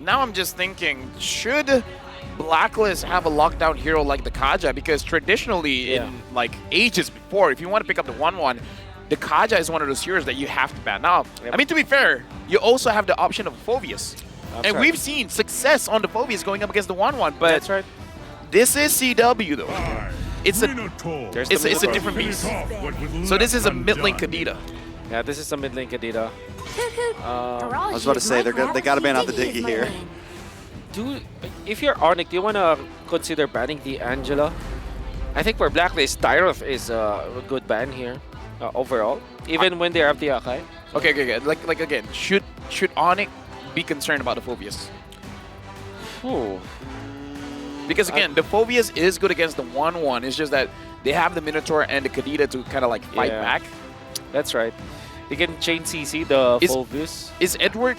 Now I'm just thinking, should Blacklist have a lockdown hero like the Kaja? Because traditionally, in like ages before, if you want to pick up the 1-1, the Kaja is one of those heroes that you have to ban. Now, I mean, to be fair, you also have the option of Phoveus. And we've seen success on the Phoveus going up against the 1-1, but That's right. this is CW though. It's a different beast. So this is a mid lane Kadita. Yeah, this is a mid lane Kadita. I was about to say, they got to ban out the Diggy here. If you're ONIC, do you want to consider banning the Angela? I think for Blacklist, Tyroth is a good ban here overall, even when they have the Akai. Okay. Like again, should ONIC be concerned about the Phoveus? Ooh. Because again, the Phoveus is good against the 1-1. It's just that they have the Minotaur and the Kadita to kind of like fight back. That's right. They can chain CC the Phoveus. Is Edward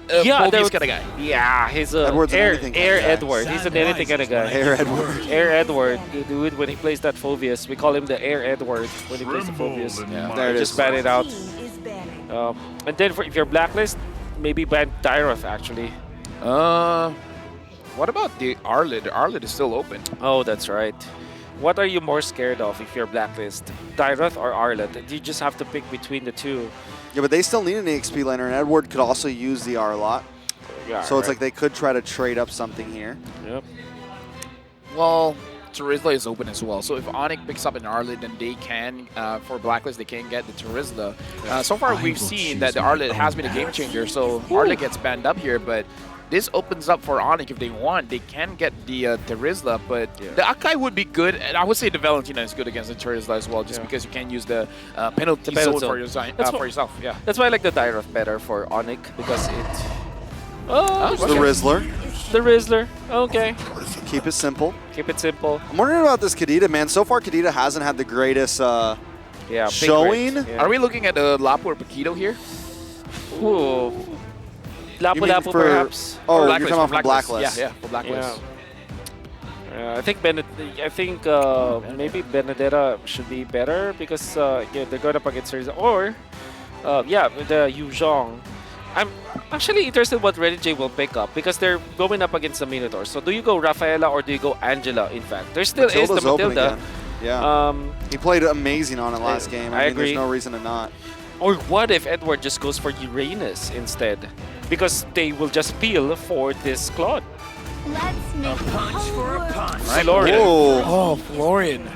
Phoveus kind of guy? Yeah, he's a Air Edward. He's an anything kind of guy. Air Edward. Dude, when he plays that Phoveus, we call him the Air Edward when he plays the Phoveus. Yeah. There it is. Just ban it out. And then if you're Blacklist, maybe ban Tyroth actually. What about the Arlid? The Arlid is still open. Oh, that's right. What are you more scared of if you're Blacklist? Tyroth or Arlid? You just have to pick between the two. Yeah, but they still need an EXP laner, and Edward could also use the R a lot. Yeah, so it's like they could try to trade up something here. Yep. Well, Terizla is open as well. So if ONIC picks up an Arlid, then they can, for Blacklist, they can get the Terizla. So far, we've seen that the Arlid has been a game changer. So Arlid gets banned up here, but this opens up for ONIC if they want. They can get the Terizla, but the Akai would be good. And I would say the Valentina is good against the Terizla as well, just because you can use the penalty zone for yourself. Yeah. That's why I like the Tyroth better for ONIC, because it... The Rizzler. The Rizzler. Okay. Keep it simple. Keep it simple. I'm wondering about this Kadita, man. So far, Kadita hasn't had the greatest showing. Yeah. Are we looking at the Lapu or Paquito here? Ooh. Lapu perhaps. Oh, you're talking about from Blacklist. Yeah, for Blacklist. I think maybe Benedetta should be better because they're going up against her. Or the Yu Zhong. I'm actually interested what Renegade will pick up because they're going up against the Minotaur. So do you go Rafaela or do you go Angela? In fact, there still is the Matilda. Yeah. He played amazing on it last game. I mean, agree. There's no reason to not. Or what if Edward just goes for Uranus instead? Because they will just peel for this Claude. Let's make a punch for a punch. Florian. Oh, Florian.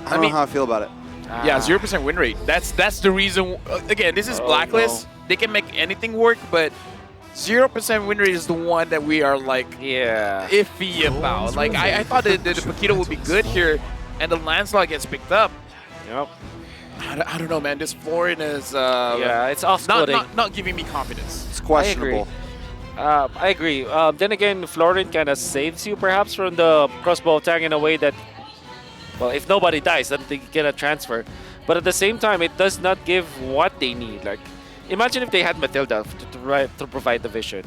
I don't know how I feel about it. Yeah, 0% win rate. That's the reason. Again, this is Blacklist. No. They can make anything work, but 0% win rate is the one that we are like iffy about. Like I thought the Paquito would be good here, and the Lancelot gets picked up. Yep. I don't know, man. This Florian is it's off-putting. Not giving me confidence. It's questionable. I agree. Then again, Florian kind of saves you perhaps from the crossbow attack in a way that, well, if nobody dies, then they get a transfer. But at the same time, it does not give what they need. Like, imagine if they had Matilda to provide the vision.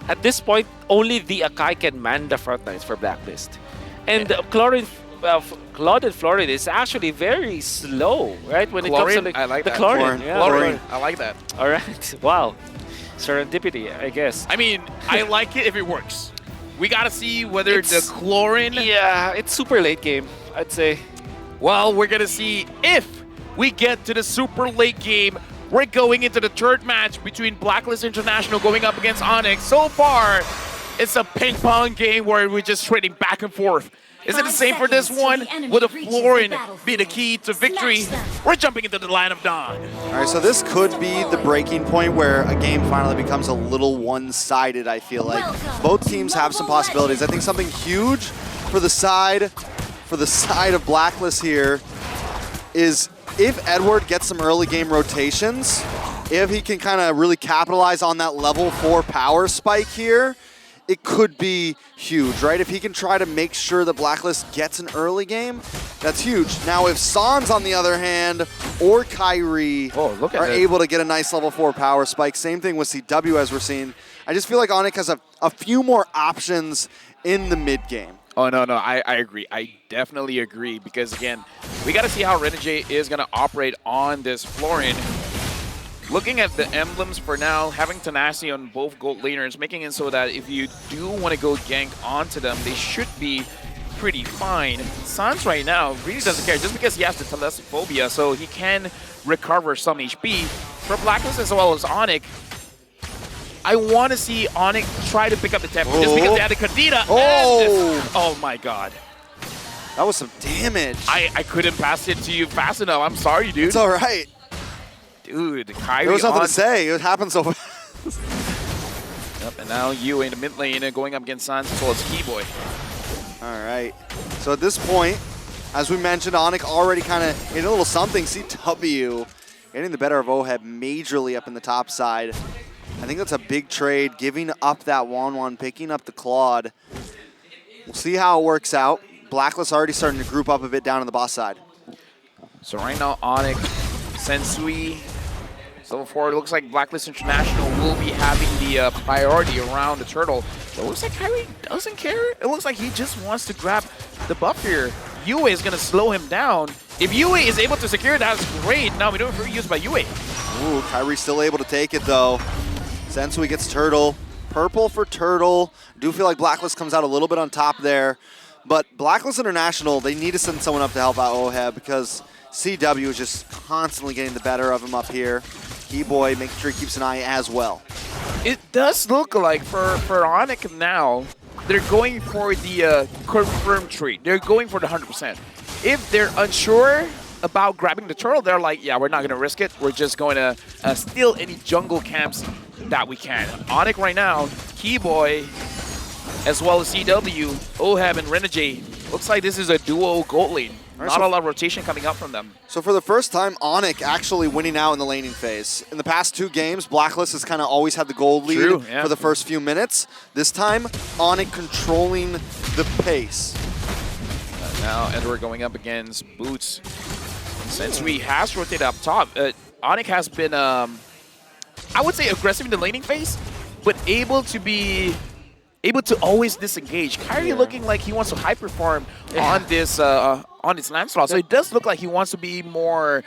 At this point, only the Akai can man the front lines for Blacklist. And Claude and Florian is actually very slow, right? When it comes to like, I like the that. Florian. I like that. All right. Wow. Serendipity, I guess. I mean, I like it if it works. We got to see whether the Chlorine... Yeah, it's super late game, I'd say. Well, we're going to see if we get to the super late game. We're going into the third match between Blacklist International going up against ONIC. So far, it's a ping-pong game where we're just trading back and forth. Is it the same for this one? Will the Florian be the key to victory? We're jumping into the line of dawn. All right, so this could be the breaking point where a game finally becomes a little one-sided, I feel like. Both teams have some possibilities. I think something huge for the side of Blacklist here is if Edward gets some early game rotations, if he can kind of really capitalize on that level 4 power spike here, it could be huge, right? If he can try to make sure that Blacklist gets an early game, that's huge. Now, if Sans, on the other hand, or Kyrie are able to get a nice level 4 power spike, same thing with CW as we're seeing, I just feel like ONIC has a few more options in the mid game. Oh, no, I agree. I definitely agree because, again, we got to see how Renegade is going to operate on this Florian. looking at the emblems for now, having tenacity on both gold laners, making it so that if you do want to go gank onto them, they should be pretty fine. Sans right now really doesn't care, just because he has the Telephobia, so he can recover some HP. For Blacklist as well as ONIC, I want to see ONIC try to pick up the tempo, just because they had the Kadena. Oh my god. That was some damage. I couldn't pass it to you fast enough. I'm sorry, dude. It's all right. Dude, Kyrie There was nothing on. to say. It happened so fast. Yep, and now you in the mid lane going up against Sans as well as Keyboy. All right. So at this point, as we mentioned, ONIC already kind of in a little something. CW getting the better of OHEB majorly up in the top side. I think that's a big trade, giving up that 1-1, picking up the Claude. We'll see how it works out. Blacklist already starting to group up a bit down on the boss side. So right now, ONIC, Sensui, so forward, it looks like Blacklist International will be having the priority around the turtle. It looks like Kyrie doesn't care. It looks like he just wants to grab the buff here. Yue is going to slow him down. If Yue is able to secure it, that's great. Now we don't have to use by Yue. Ooh, Kyrie still able to take it though. Sensui gets turtle. Purple for turtle. Do feel like Blacklist comes out a little bit on top there. But Blacklist International, they need to send someone up to help out OHEB because CW is just constantly getting the better of him up here. Keyboy making sure he keeps an eye as well. It does look like for ONIC now, they're going for the confirmed trade. They're going for the 100%. If they're unsure about grabbing the turtle, they're like, yeah, we're not going to risk it. We're just going to steal any jungle camps that we can. ONIC right now, Keyboy, as well as CW, OHEB, and Renegade. Looks like this is a duo gold lane. Not a lot of rotation coming up from them. So for the first time, ONIC actually winning out in the laning phase. In the past 2 games, Blacklist has kind of always had the gold lead for the first few minutes. This time, ONIC controlling the pace. Now Edward going up against Boots. Since we has rotated up top, ONIC has been, I would say, aggressive in the laning phase, but able to always disengage. Kyrie looking like he wants to hyper farm on this Lancelot. So it does look like he wants to be more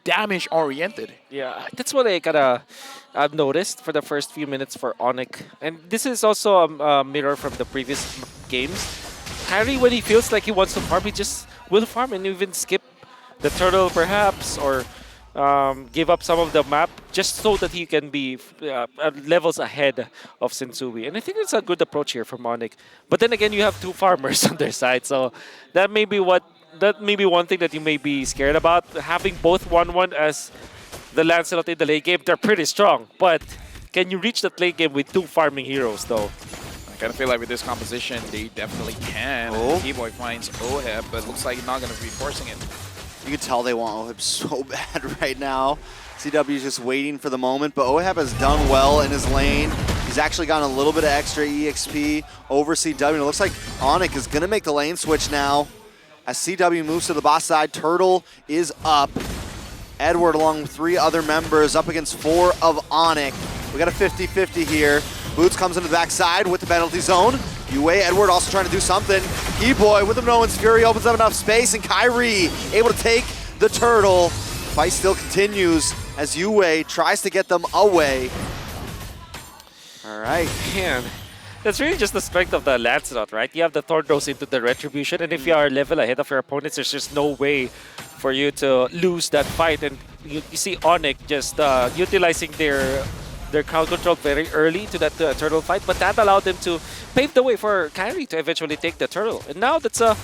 damage oriented. Yeah, that's what I've noticed for the first few minutes for ONIC. And this is also a mirror from the previous games. Kyrie, when he feels like he wants to farm, he just will farm and even skip the turtle perhaps, or give up some of the map just so that he can be levels ahead of Sensui. And I think it's a good approach here from ONIC. But then again, you have 2 farmers on their side, so that may be one thing that you may be scared about. Having both 1-1 as the Lancelot in the late game, they're pretty strong. But can you reach that late game with 2 farming heroes, though? I kind of feel like with this composition, they definitely can. Keyboy finds OHEB, but looks like he's not going to be forcing it. You can tell they want OHEB so bad right now. CW is just waiting for the moment, but OHEB has done well in his lane. He's actually gotten a little bit of extra EXP over CW. It looks like ONIC is going to make the lane switch now. As CW moves to the boss side, Turtle is up. Edward along with 3 other members up against 4 of ONIC. We got a 50-50 here. Boots comes into the backside with the penalty zone. Yue, Edward also trying to do something. Keyboy with the No One's Fury opens up enough space, and Kyrie able to take the turtle. Fight still continues as Yue tries to get them away. All right. Man, that's really just the strength of the Lancelot, right? You have the Thorn Rose into the Retribution, and if you are a level ahead of your opponents, there's just no way for you to lose that fight. And you see ONIC just utilizing their crowd control very early to that turtle fight, but that allowed them to pave the way for Kyrie to eventually take the turtle. And now that's a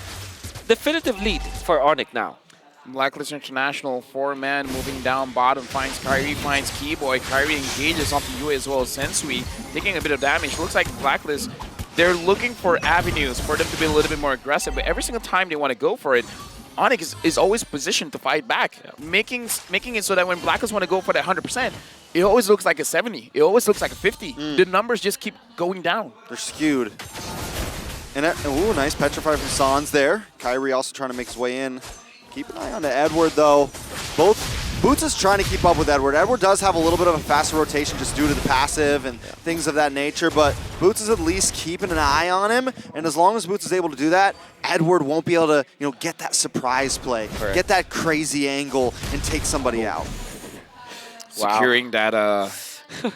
definitive lead for ONIC now. Blacklist International, 4-man moving down bottom, finds Kyrie, finds Keyboy. Kyrie engages onto Yue as well as Sensui, taking a bit of damage. Looks like Blacklist, they're looking for avenues for them to be a little bit more aggressive, but every single time they want to go for it, ONIC is always positioned to fight back, making it so that when Blacklist want to go for that 100%, it always looks like a 70. It always looks like a 50. The numbers just keep going down. They're skewed. And ooh, nice Petrify from Sans there. Kyrie also trying to make his way in. Keep an eye on to Edward, though. Boots is trying to keep up with Edward. Edward does have a little bit of a faster rotation just due to the passive and things of that nature, but Boots is at least keeping an eye on him, and as long as Boots is able to do that, Edward won't be able to, get that surprise play, get that crazy angle, and take somebody out. securing that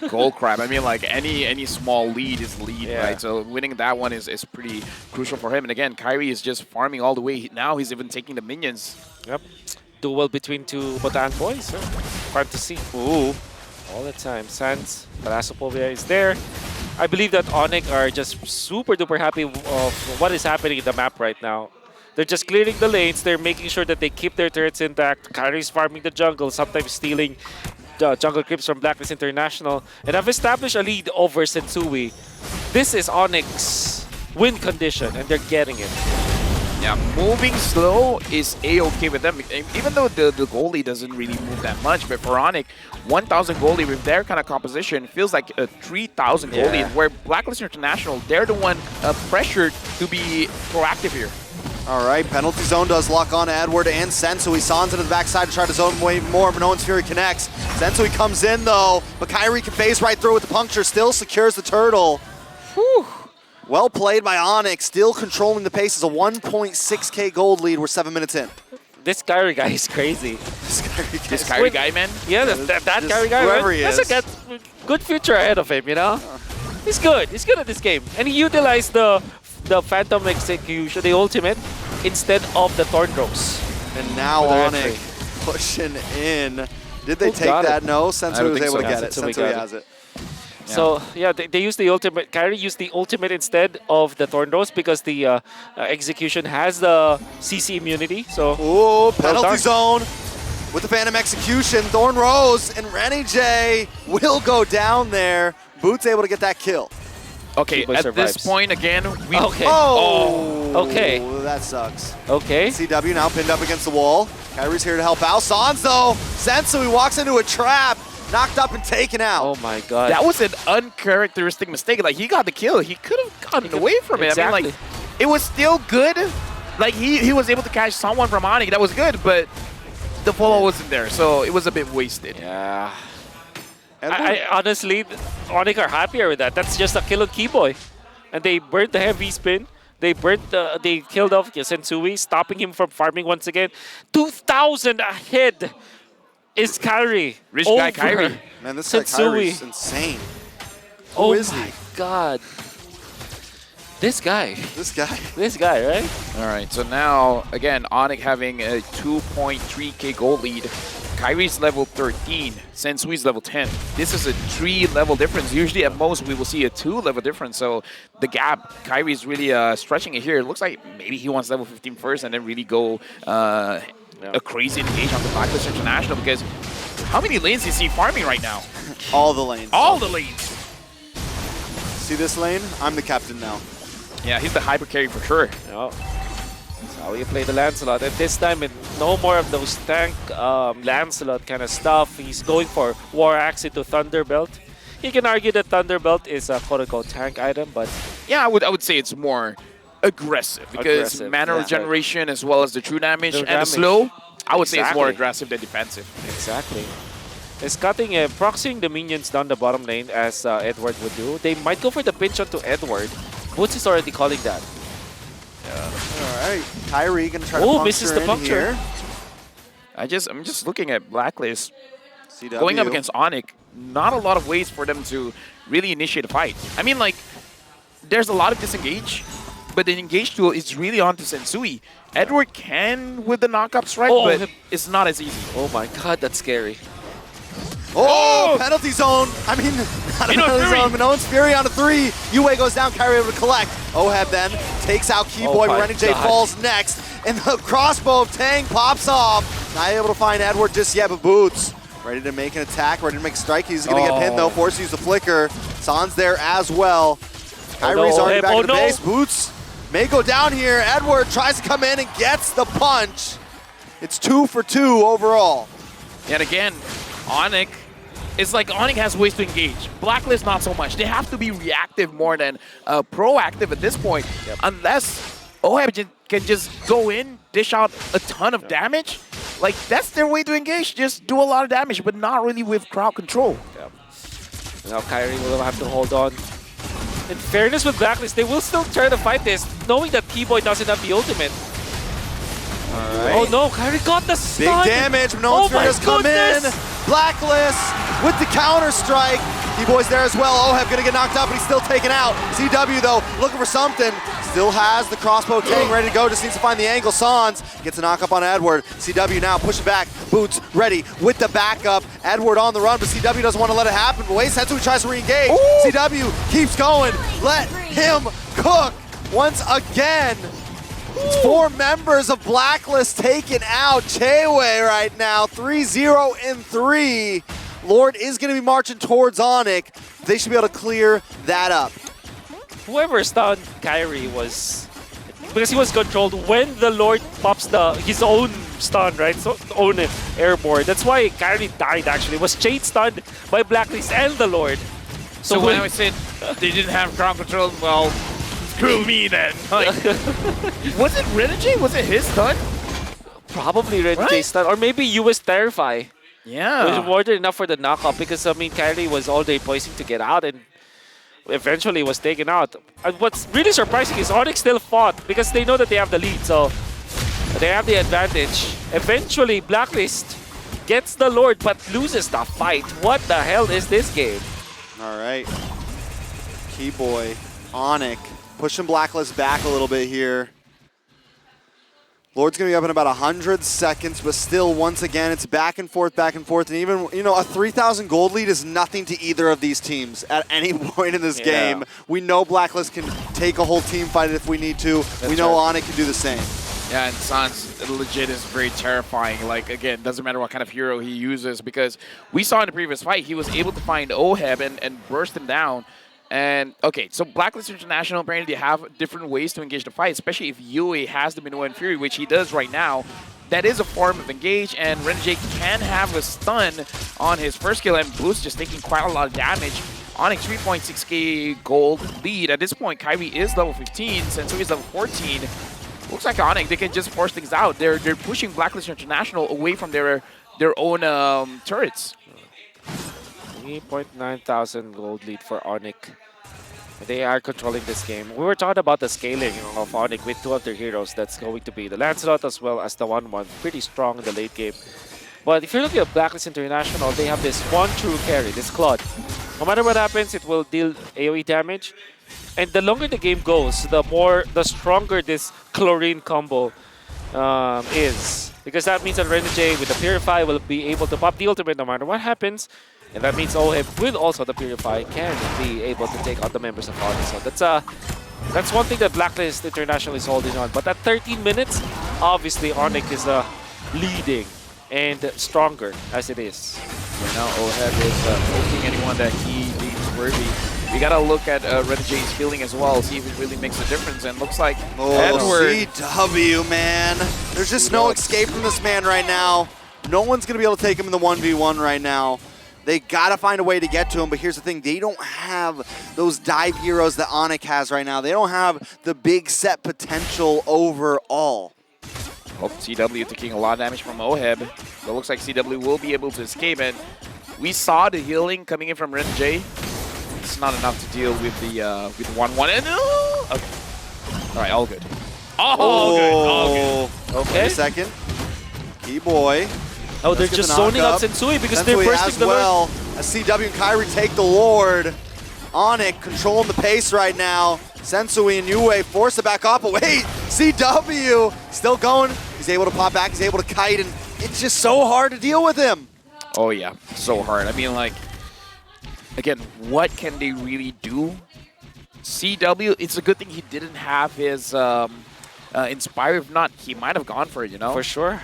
gold crab. I mean, like any small lead is lead, right? So winning that one is pretty crucial for him. And again, Kyrie is just farming all the way. Now he's even taking the minions. Yep. Duel between two Botan boys. Fun to see. Ooh. All the time. Sans, Thalassopobia is there. I believe that ONIC are just super duper happy of what is happening in the map right now. They're just clearing the lanes. They're making sure that they keep their turrets intact. Kyrie's farming the jungle, sometimes stealing jungle creeps from Blacklist International, and have established a lead over Sensui. This is ONIC's win condition, and they're getting it. Yeah, moving slow is A-okay with them, even though the goalie doesn't really move that much. But for ONIC, 1,000 goalie with their kind of composition feels like a 3,000 goalie, where Blacklist International, they're the one pressured to be proactive here. All right, penalty zone does lock on Edward and Sensui. Sans into the backside to try to zone way more, but no one's Fury connects. Sensui comes in though, but Kyrie can phase right through with the puncture, still secures the turtle. Whew. Well played by ONIC, still controlling the pace. It's a 1.6k gold lead. We're 7 minutes in. This Kyrie guy is crazy. This Kyrie guy, man? Yeah, that Kyrie guy, whoever right? he is. That's a good future ahead of him, you know? He's good. He's good at this game. And he utilized the Phantom Execution, the ultimate, instead of the Thorn Ropes. And now ONIC pushing in. Did they take that? It. No, Sensui was able to get it. Sensui Sensui has it. Yeah. So, yeah, they used the ultimate. Kyrie used the ultimate instead of the Thorn Rose because the execution has the CC immunity. So, ooh, penalty zone with the Phantom Execution. Thorn Rose and Rennie J will go down there. Boots able to get that kill. Okay, at this point again, we... Okay. Okay. Okay. That sucks. Okay. CW now pinned up against the wall. Kyrie's here to help out. Sans though, Sensui walks into a trap. Knocked up and taken out. Oh my god. That was an uncharacteristic mistake. Like, he got the kill. He could have gotten away from it. Exactly. I mean, like, it was still good. Like, he was able to catch someone from ONIC. That was good, but the follow wasn't there. So it was a bit wasted. Yeah. I honestly, ONIC are happier with that. That's just a kill on Keyboy. And they burnt the heavy spin. They killed off Sensui, stopping him from farming once again. 2,000 ahead is Kyrie. Rich guy Kyrie. Man, this guy Kyrie is insane. Who is he? Oh my god. This guy. This guy. This guy, right? All right, so now, again, ONIC having a 2.3k gold lead. Kyrie's level 13, Sensui's level 10. This is a 3-level difference. Usually at most we will see a 2-level difference. So the gap, Kyrie's really stretching it here. It looks like maybe he wants level 15 first and then really go a crazy engage on the Blacklist International, because how many lanes is he farming right now? All the lanes. All the lanes. See this lane? I'm the captain now. Yeah, he's the hyper carry for sure. Oh. That's how you play the Lancelot. And this time, no more of those tank Lancelot kind of stuff. He's going for War Axe into Thunderbelt. You can argue that Thunderbelt is a quote-unquote tank item, but... Yeah, I would say it's more aggressive, because mana regeneration as well as the true damage and the slow, I would say it's more aggressive than defensive. Exactly. It's cutting, proxying the minions down the bottom lane as Edward would do. They might go for the pinch onto Edward. Boots is already calling that. All right, Kyrie gonna try to puncture misses the puncture. here. I'm just looking at Blacklist CW. going up against ONIC. Not a lot of ways for them to really initiate a fight. I mean, like, there's a lot of disengage, but the engage tool is really onto Sensui. Edward can with the knockup strike, but it's not as easy. Oh my god, that's scary. Oh, penalty zone. I mean, not a penalty zone, but no one's Fury on a 3. Yue goes down, Kyrie able to collect. Oheb then takes out Keyboy, but Rennie J falls next. And the crossbow of Tang pops off. Not able to find Edward just yet, but Boots ready to make an attack, ready to make a strike. He's going to get pinned though, forced to use the flicker. Sans there as well. Kyrie's already back to the base. Boots may go down here. Edward tries to come in and gets the punch. It's 2 for 2 overall. And again, ONIC, it's like ONIC has ways to engage. Blacklist, not so much. They have to be reactive more than proactive at this point. Unless Oheb can just go in, dish out a ton of damage. Like, that's their way to engage. Just do a lot of damage, but not really with crowd control. Now Kyrie will have to hold on. In fairness with Blacklist, they will still try to fight this, knowing that Keyboy doesn't have the ultimate. All right. Oh no, Kyrie got the stun! Big damage, no one's Fury has come in. Blacklist with the counter strike. D-Boy's there as well. Oheb gonna get knocked out, but he's still taken out. CW though, looking for something. Still has the crossbow tang ready to go, just needs to find the angle. Sans gets a knock up on Edward. CW now pushing back, Boots ready with the backup. Edward on the run, but CW doesn't want to let it happen. But wait, Sensui tries to re-engage. CW keeps going. Let him cook once again. 4 members of Blacklist taken out. Chewe right now, 3-0 in 3. Lord is going to be marching towards ONIC. They should be able to clear that up. Whoever stunned Kyrie was, because he was controlled when the Lord pops his own stun, right? So own airborne. That's why Kyrie died actually. Was chain stunned by Blacklist and the Lord. So when I said they didn't have ground control, well, screw me then. Like, was it Renegade? Was it his stun? Probably Renegade stun, or maybe US Terrify. Yeah. It was more than enough for the knockup because I mean Kyrie was all day poising to get out and eventually was taken out. And what's really surprising is ONIC still fought because they know that they have the lead, so they have the advantage. Eventually, Blacklist gets the Lord but loses the fight. What the hell is this game? All right. Keyboy, ONIC, pushing Blacklist back a little bit here. Lord's going to be up in about 100 seconds, but still, once again, it's back and forth, and even, you know, a 3,000 gold lead is nothing to either of these teams at any point in this game. We know Blacklist can take a whole team fight if we need to. We know ONIC can do the same. Yeah, and Sans legit is very terrifying. Like, again, doesn't matter what kind of hero he uses, because we saw in the previous fight, he was able to find Oheb and burst him down. And, okay, so Blacklist International, apparently they have different ways to engage the fight, especially if Yue has the Minuan Fury, which he does right now. That is a form of engage, and Renegade can have a stun on his first kill, and Boost just taking quite a lot of damage. ONIC 3.6k gold lead. At this point, Kyrie is level 15, Sensui is level 14. Looks like ONIC, they can just force things out. They're pushing Blacklist International away from their own turrets. 3.9 thousand gold lead for ONIC. They are controlling this game. We were talking about the scaling of ONIC with 2 of their heroes. That's going to be the Lancelot as well as the 1-1. Pretty strong in the late game. But if you're looking at Blacklist International, they have this one true carry, this Claude. No matter what happens, it will deal AoE damage. And the longer the game goes, the stronger this Chlorine combo is. Because that means that Renegade with the Purify will be able to pop the ultimate no matter what happens. And that means Oheb with also the Purify can be able to take out the members of ONIC. So that's one thing that Blacklist International is holding on. But at 13 minutes, obviously ONIC is leading and stronger as it is. Right now, Oheb is poking anyone that he deems worthy. We gotta look at Renegade's healing as well, see if it really makes a difference. And looks like Edward. CW, man. There's just no escape from this man right now. No one's gonna be able to take him in the 1v1 right now. They gotta find a way to get to him, but here's the thing, they don't have those dive heroes that ONIC has right now. They don't have the big set potential overall. Well, CW taking a lot of damage from Oheb. But it looks like CW will be able to escape, and we saw the healing coming in from Renegade. It's not enough to deal with the 1-1. And okay. Alright, all good. All good. Okay. Wait a second. Keyboy. Oh, they're just zoning out Sensui because they're bursting the Lord. As CW and Kyrie take the Lord. ONIC controlling the pace right now. Sensui and Yue force it back up. But wait, CW still going. He's able to pop back. He's able to kite, and it's just so hard to deal with him. Oh yeah, so hard. I mean, like, again, what can they really do? CW, it's a good thing he didn't have his Inspire. If not, he might have gone for it, you know? For sure.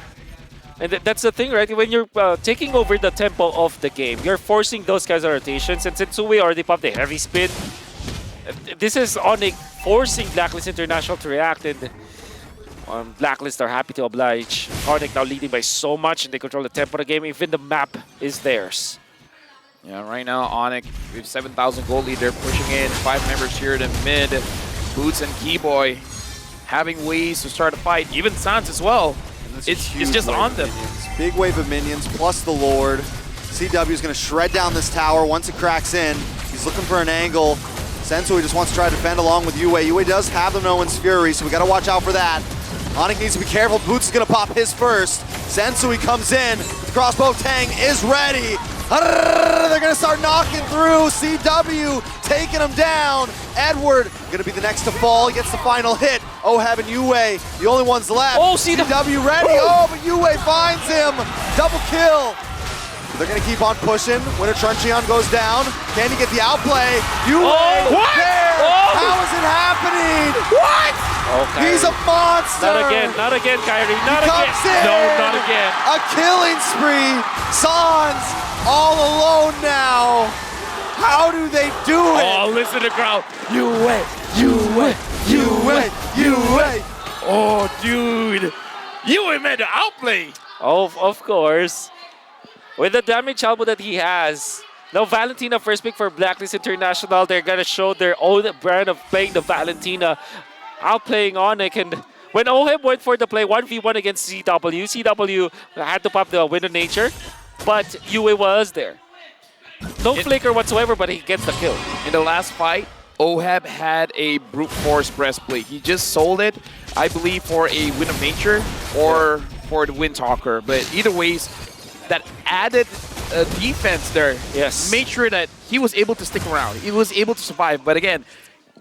And that's the thing, right? When you're taking over the tempo of the game, you're forcing those kinds of rotations. And Sensui already popped the heavy spin. This is ONIC forcing Blacklist International to react, and Blacklist are happy to oblige. ONIC now leading by so much, and they control the tempo of the game. Even the map is theirs. Yeah, right now, ONIC with 7,000 gold lead, they're pushing in 5 members here to mid. Boots and Keyboy having ways to start a fight. Even Sans as well. It's just on them. Big wave of minions plus the Lord. CW is going to shred down this tower once it cracks in. He's looking for an angle. Sensui just wants to try to defend along with Yue. Yue does have the Noan's Fury, so we got to watch out for that. ONIC needs to be careful. Boots is going to pop his first. Sensui comes in. The crossbow tang is ready. They're going to start knocking through. CW taking him down. Edward going to be the next to fall. He gets the final hit. Oheb and Yue, the only ones left. Oh, CW ready. Oh, but Yue finds him. Double kill. They're going to keep on pushing. Winter Truncheon goes down. Can he get the outplay? Yue what? there. Oh. How is it happening? What? Okay. He's a monster. Not again, Kyrie. Not He again. comes in. No, not again. A killing spree. Sans all alone now. How do they do it? Oh, listen to the crowd. You wait. Oh, dude. You meant to outplay. Oh, of course. With the damage elbow that he has. Now, Valentina first pick for Blacklist International. They're going to show their own brand of playing the Valentina, outplaying ONIC. And when Oheb went for the play 1v1 against CW had to pop the Winter Nature, but Yue was there. No flicker whatsoever, but he gets the kill. In the last fight, Oheb had a brute force breastplate. He just sold it, I believe, for a Wind of Nature or for the Wind Talker. But either ways, that added defense there made sure that he was able to stick around. He was able to survive. But again,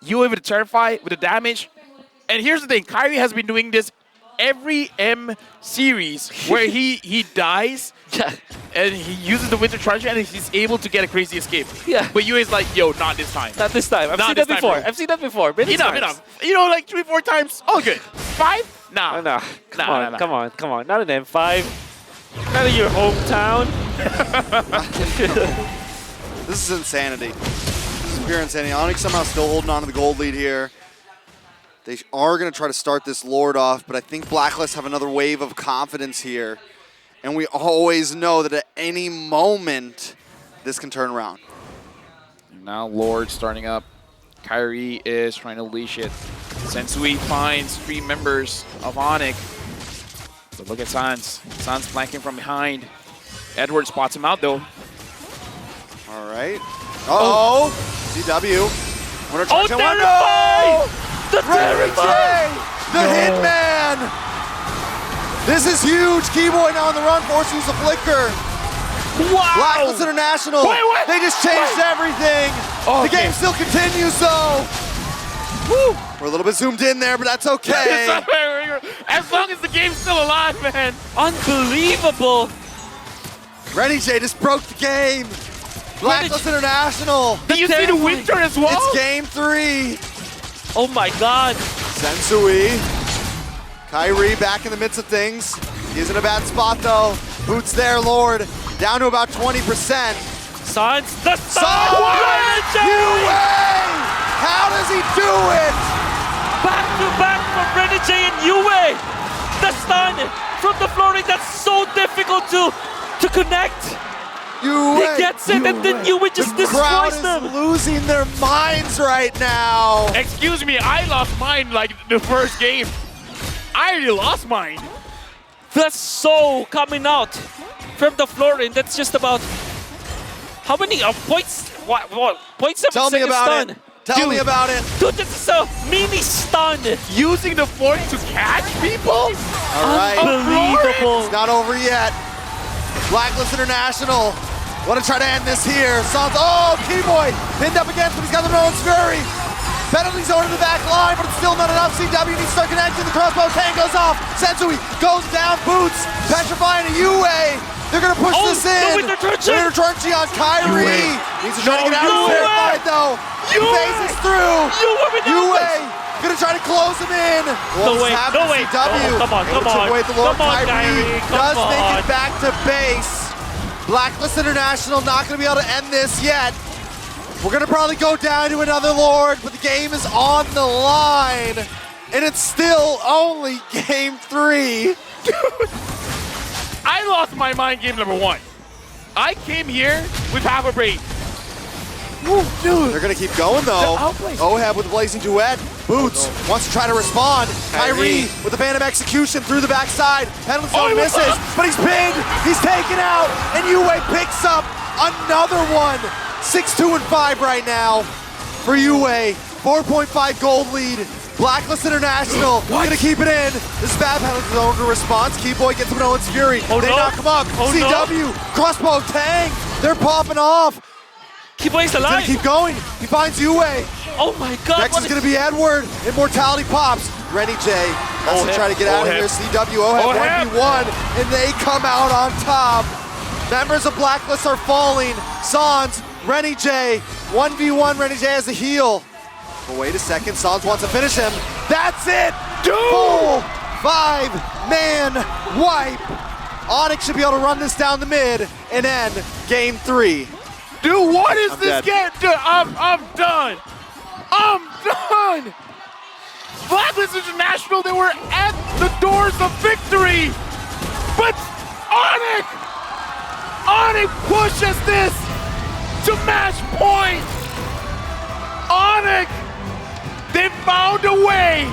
you able to terrify with the damage. And here's the thing, Kyrie has been doing this every M series where he dies and he uses the Winter Truncheon and he's able to get a crazy escape. Yeah. But Yue's like, yo, not this time. Not this time. I've seen that before. I've seen that before. Enough. You know, like 3-4 times. All good. 5? Nah. Oh, no. Come on. Not an M5. Not in your hometown. This is insanity. This is pure insanity. ONIC somehow still holding on to the gold lead here. They are going to try to start this Lord off, but I think Blacklist have another wave of confidence here. And we always know that at any moment, this can turn around. Now Lord starting up. Kyrie is trying to leash it. Sensui finds 3 members of ONIC. But look at Sans. Sans flanking from behind. Edward spots him out though. All right. Uh-oh. CW. Oh, Terrify! The Terrify! The Hitman! This is huge. Keyboy now on the run, forced to use a flicker. Wow! Blacklist International. Wait. They just changed everything. Oh, the game still continues though. Woo! We're a little bit zoomed in there, but that's okay. As long as the game's still alive, man. Unbelievable. Renny J just broke the game. Blacklist International. Did you see the winter as well? It's game 3. Oh my god. Sensui. Kyrie back in the midst of things. He's in a bad spot though. Boots there, Lord. Down to about 20%. Sans, the Sans! How does he do it? Back to back from Renny J and Yue. The stun from the flooring. That's so difficult to connect. Yue. He gets it and then Yue just Crowd destroys is them. losing their minds right now. Excuse me, I lost mine like the first game. I already lost mine. That's so coming out from the flooring. That's just about how many points? What? 0.7 Tell me second about stun. it. Tell me about it. Dude, this is a mini stun. Using the fort to catch people? All right. Unbelievable. It's not over yet. Blacklist International. Want to try to end this here. Sans, oh, Keyboy pinned up against him. He's got the Nolan's Fury. Penalty zone in the back line, but it's still not enough. CW needs to start connecting. The crossbow tank goes off. Sensui goes down. Boots petrifying a Yue. They're going to push this in. Winter Truncheon. Winter Truncheon on Kyrie. Needs to try to get out of this fight, though. He phases through. Yue going to try to close him in. No way. CW. Come on. Wait, the Lord Come on, Kyrie Kyrie. does Come make on. it back to base. Blacklist International not going to be able to end this yet. We're going to probably go down to another Lord, but the game is on the line. And it's still only game 3. I lost my mind game number 1. I came here with half a brain. Ooh, dude. They're going to keep going, though. outplay. Oheb with the Blazing Duet. Boots wants to try to respond. Kyrie with the Phantom Execution through the backside. Penalty zone misses, but he's pinned. He's taken out, and Yue picks up another one. 6-2-5 right now for Yue. 4.5 gold lead. Blacklist International gonna keep it in. The Spab has his own response. Keyboy gets him in Owen's Fury. Oh, they no. knock him up. Oh, CW, crossbow, Tang. They're popping off. Keyboy's He's gonna alive. keep going. He finds Yue. Oh my god. Next what is gonna be Edward. Immortality pops. Rennie J has to try to get out of here. CW, OHEB 1v1, and they come out on top. Members of Blacklist are falling. Sans, Rennie J, 1v1. Rennie J has a heal. But wait a second, Sans wants to finish him. That's it! Full 5-man wipe. ONIC should be able to run this down the mid and end game 3. Dude, what is I'm this dead. game? Dude, I'm done. I'm done. Blacklist International, they were at the doors of victory. But ONIC pushes this to match point. ONIC, they found a way.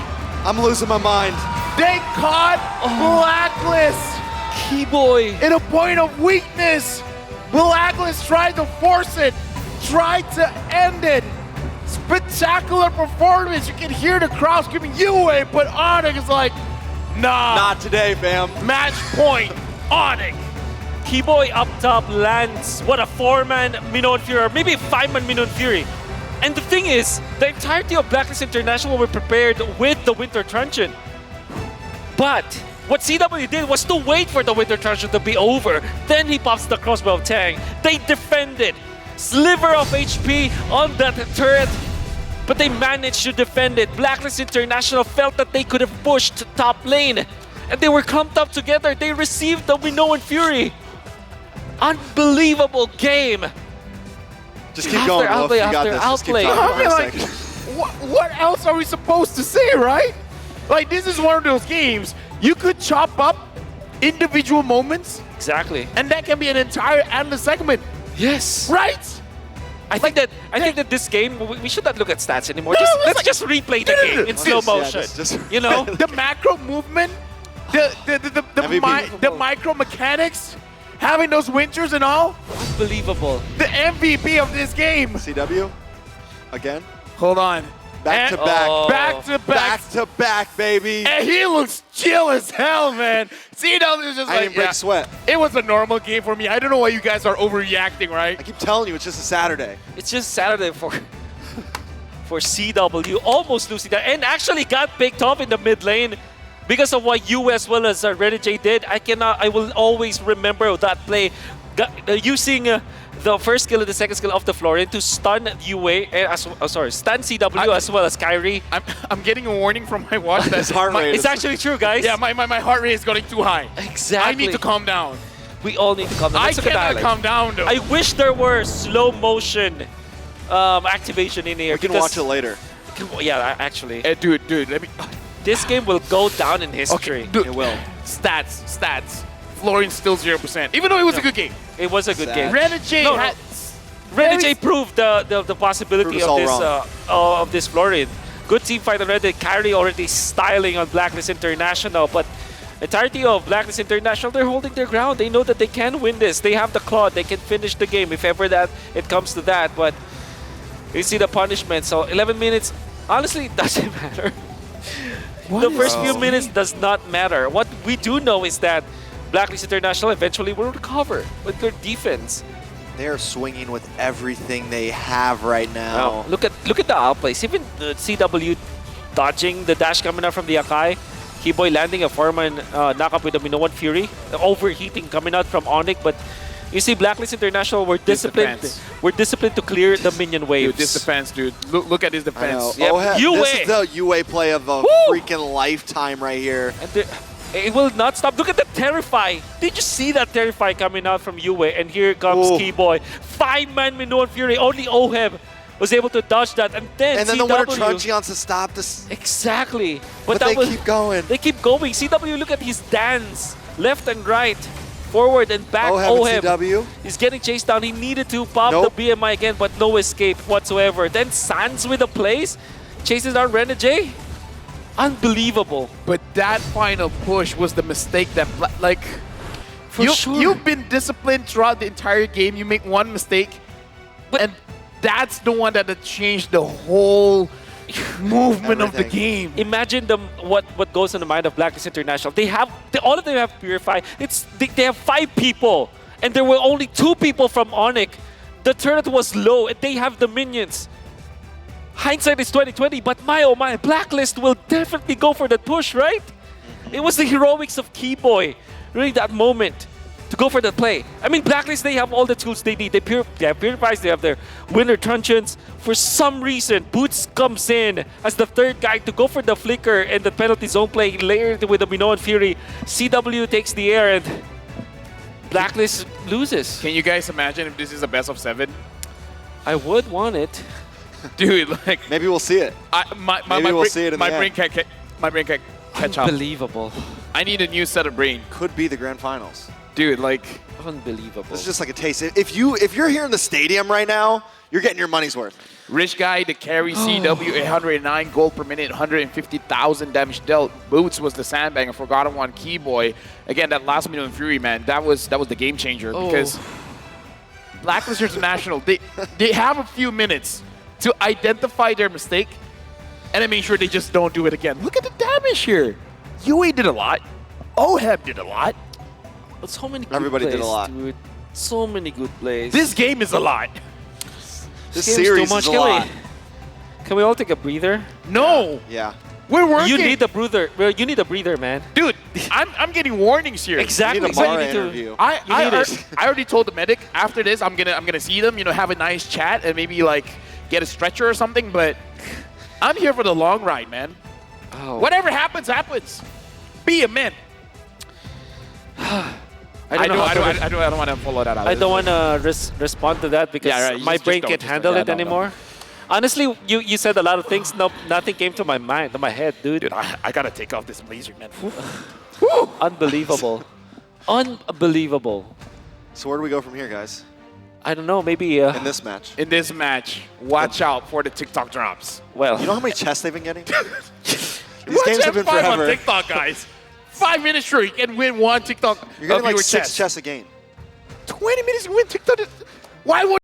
I'm losing my mind. They caught Blacklist Keyboy. in a point of weakness. Blacklist tried to force it, tried to end it. Spectacular performance. You can hear the crowd screaming, "Yue," but ONIC is like, nah. Not today, fam. Match point, ONIC. Keyboy up top lands, what, a 4-man Minoan Fury, or maybe a 5-man Minoan Fury. And the thing is, the entirety of Blacklist International were prepared with the Winter Truncheon. But what CW did was to wait for the Winter Truncheon to be over. Then he pops the crossbow of Tang. They defended. Sliver of HP on that turret, but they managed to defend it. Blacklist International felt that they could have pushed top lane, and they were clumped up together. They received the Minoan Fury. Unbelievable game. Just keep going, Wolf. You got this. Just keep outplay. talking I mean, for a like, second. what else are we supposed to say, right? Like, this is one of those games you could chop up individual moments, Exactly. and that can be an entire endless segment, Yes. right? I think that this game, we should not look at stats anymore. No, Let's like- just replay the No, no, no, game in no. slow Yeah, motion. just- You know? The macro movement, the MVP. micro mechanics, having those winters and all, Unbelievable. the MVP of this game. CW, again. Hold on. Back to back. Oh. Back to back. Back to back, baby. And he looks chill as hell, man. CW is just I like, didn't break yeah, sweat. it was a normal game for me. I don't know why you guys are overreacting, right? I keep telling you, it's just a Saturday. It's just Saturday for CW, almost losing that, and actually got picked off in the mid lane because of what you as well as Rennie J did. I will always remember that play, using the first skill and the second skill of the Florian to stun UA, stun CW as well as Kyrie. I'm getting a warning from my watch that His heart rate It's is- actually true, guys. yeah, my heart rate is going too high. Exactly. I need to calm down. We all need to calm down. I Let's look at the cannot highlights. calm down, though. I wish there were slow motion activation in here. We can because- watch it later. Yeah, actually. Dude, let me. This game will go down in history. Okay, dude. It will. Stats. Florian's still 0%, even though it was a good game. It was a good Sad. game. Renegade No, had. Rennie J proved the possibility Proved us all of this Florian. Good team fight already. Kyrie already styling on Blacklist International, but entirety of Blacklist International, they're holding their ground. They know that they can win this. They have the claw. They can finish the game if ever that it comes to that. But you see the punishment. So 11 minutes, honestly, it doesn't matter. The first few minutes does not matter. What we do know is that Blacklist International eventually will recover with their defense. They're swinging with everything they have right now. Wow. Look at the outplays. Even CW dodging the dash coming out from the Akai. Keyboy landing a 4-man knockup with a Minoan Fury. Overheating coming out from ONIC, but you see Blacklist International were disciplined. defense. We're disciplined to clear the minion waves. Dude, this defense, dude. Look at his I know. defense. Yep. OHEB, UA. this is the UA play of a Woo! freaking lifetime right here. And it will not stop. Look at the Terrify. Did you see that Terrify coming out from UA? And here comes Ooh. Keyboy. 5-man Minoan Fury. Only OHEB was able to dodge that. And then And then CW. the Winter Truncheon to stop this. Exactly. But that they was, keep going. They keep going. CW, look at his dance. Left and right. Forward and back. OHEB and CW. He's getting chased down. He needed to pop Nope. the BMI again, but no escape whatsoever. Then Sans with a place. Chases down Rennie J. Unbelievable. But that final push was the mistake that, like, For sure. you've been disciplined throughout the entire game. You make one mistake, But- and that's the one that changed the whole movement of the Everything. game. Imagine what goes in the mind of Blacklist International. All of them have Purify. They have 5 people, and there were only 2 people from ONIC. The turret was low, and they have the minions. Hindsight is 2020, but my oh my, Blacklist will definitely go for the push, right? It was the heroics of Keyboy during that moment to go for the play. I mean, Blacklist, they have all the tools they need. They have Purifies, they have their winter truncheons. For some reason, Boots comes in as the 3rd guy to go for the flicker and the penalty zone play layered with the Minoan Fury. CW takes the air and Blacklist loses. Can you guys imagine if this is a best of 7? I would want it. Dude, like Maybe we'll see it. my we'll see it in the brain end. can't catch up. Unbelievable. I need a new set of brain. Could be the grand finals. Dude, like Unbelievable. This is just like a taste. If you're here in the stadium right now, you're getting your money's worth. Rich Guy to carry CW, 809 gold per minute, 150,000 damage dealt. Boots was the sandbanger, Forgotten One, Keyboy. Again, that last Minoan Fury, man, that was the game changer because Blacklist International, they have a few minutes to identify their mistake and then make sure they just don't do it again. Look at the damage here. Yui did a lot. Oheb did a lot. So many good Everybody plays, did a lot. dude. So many good plays. This game is a lot. This game's series too much. is a lot. Can we all take a breather? No. Yeah. We're working. You need a breather. Well, you need a breather, man. Dude, I'm getting warnings here. Exactly. You need a So you Mara need to- interview. I already told the medic after this I'm gonna see them, have a nice chat and maybe like get a stretcher or something, but I'm here for the long ride, man. Oh. Whatever happens, happens. Be a man. I don't want to follow that out. I don't want to respond to that because Yeah, right. my Just brain don't, can't just handle don't. it Yeah, don't. anymore. Honestly, you said a lot of things. No, nothing came to my mind, to my head, dude. Dude, I gotta take off this blazer, man. Unbelievable. Unbelievable. So where do we go from here, guys? I don't know, maybe... In this match. In this match, watch out for the TikTok drops. well, You know how many chests they've been getting? These Watch games have been F5 on forever. TikTok, guys. 5 minutes straight, you can win one TikTok. You're getting like viewer 6 chest. chests a game. 20 minutes, you win TikTok. Why would